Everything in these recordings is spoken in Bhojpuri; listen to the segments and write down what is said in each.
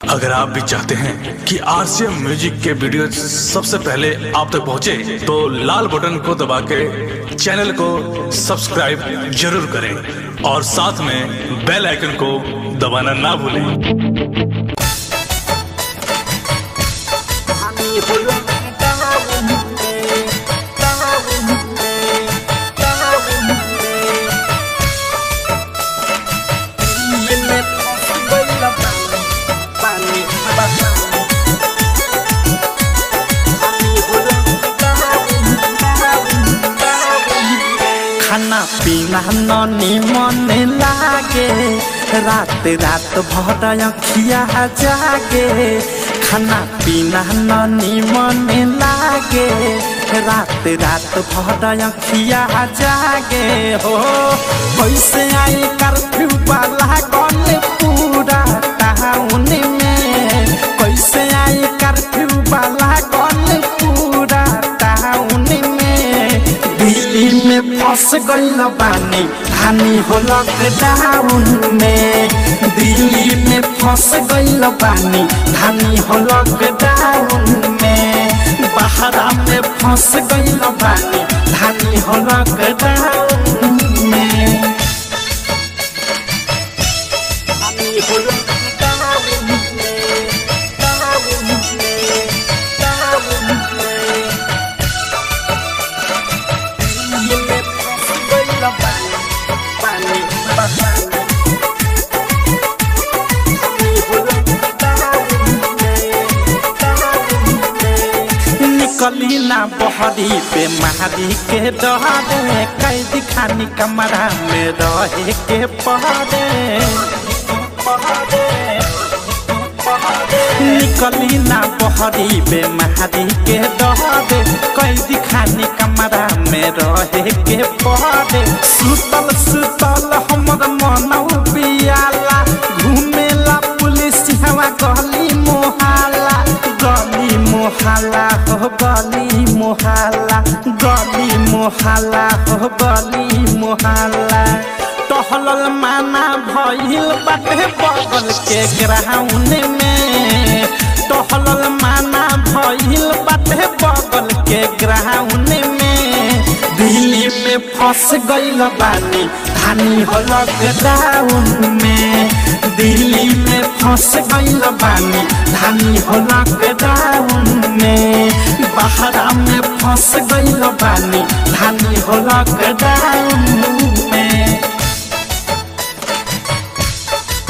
अगर आप भी चाहते हैं कि आरसीएम म्यूजिक के वीडियो सबसे पहले आप तक पहुंचे, तो लाल बटन को दबा के चैनल को सब्सक्राइब जरूर करें और साथ में बेल आइकन को दबाना ना भूलें। खाना पीना ननी मन लागे, रात रात भर अखिया जागे। खाना पीना ननी मन लागे, रात रात भर अखिया जागे। हो कैसे आई कर्फ्यू वाला गन पूरा टाउन में, कैसे आई कर्फ्यू वाला गन पूरा टाउन में। दिल्ली में फंस गइल बानी हानि हो लॉकडाउन में, दिल्ली में फंस गइल बानी हानि हो लॉकडाउन में। बहरा में फंस गइल बानी हानि हो लॉकडाउन में। हानि हो लॉकडाउन में, टाउन में, टाउन में। दिल्ली में फंस गइल बानी पानी बहाने। निकली ना बहरी पे महारी के डरे, कैदी खानी कमरा में रहे के पहरे। निकली ना बहरी पे महारी के डरे, कैदी खानी कमरा में रहे के पहरे। सुतल सुतल हमर मनौ पियाला, घूमेला पुलिस हवा गली मोहल्ला। गली मोहल्ला हो गली मोहल्ला, गली मोहल्ला हो गली मोहल्ला। टहलल माना भइल बाटे बगल के ग्राउंड में, टहलल माना भइल बाटे बगल के ग्राउंड में। दिल्ली में फंस गइल बानी हानि हो लॉकडाउन में, दिल्ली में फंस गइल बानी हानि हो लॉकडाउन में। बहरा में फंस गइल बानी हानि हो लॉकडाउन में।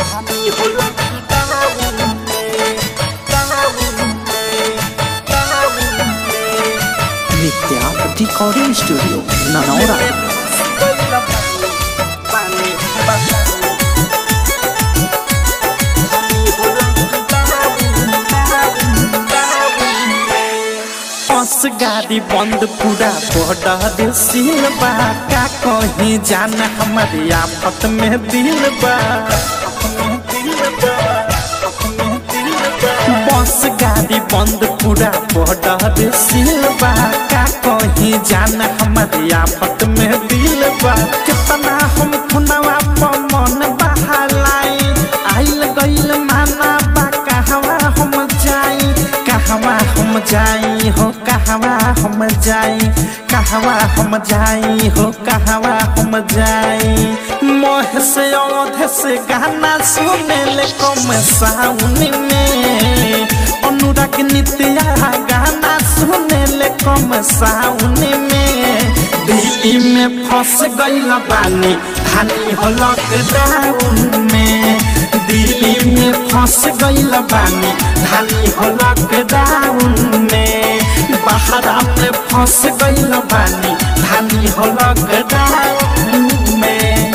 हानि हो लॉकडाउन में, टाउन में, टाउन में। नित्या रिकॉर्डिंग स्टूडियो ननौरा। बस गाड़ी बंद पूरा बॉर्डर सील बा, का कहीं जाना हमारे आफत में दिल बा। बस गाड़ी बंद पूरा बॉर्डर सील बा, का कहीं जाना हमारे आफत में दिल बा। कितना हम खुनवा पर मन बहालाई, आइल गइल माना बा कहवा हम जाई, कहवा हम जाई हो कहवा हम जाई, कहवा हम जाई हो कहवा हम जाई। मोह से औध से गाना सुने ले कम साउन में, अनुराग नित्या गाना सुने ले कम साउन में। दिल्ली में फंस गइल बानी हानि हो लॉकडाउन में, दिल्ली में फंस गइल बानी हानि हो लॉकडाउन में। बहरा में फंस गइल बानी हानि हो लॉकडाउन में।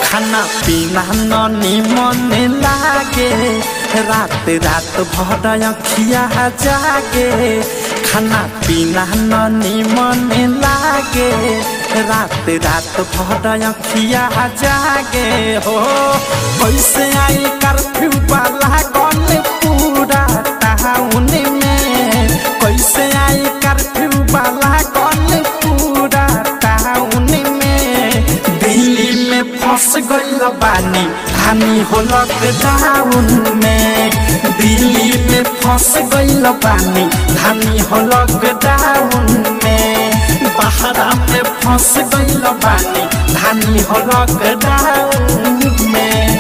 खाना पीना ननी मन लागे, रात रात भर अखिया जागे। खाना पीना ननी मन लागे, रात रात भर अखिया जागे। हो कैसे आई कर्फ्यू वाला गन पूरा टाउन में, कैसे आई कर्फ्यू वाला गन पूरा टाउन में। दिल्ली में फंस गइल बानी धानी हो लॉकडाउन में, दिल्ली में फंस गइल बानी धानी हो लॉकडाउन में, बहरा में फंस गइल बानी धानी हो लॉकडाउन में।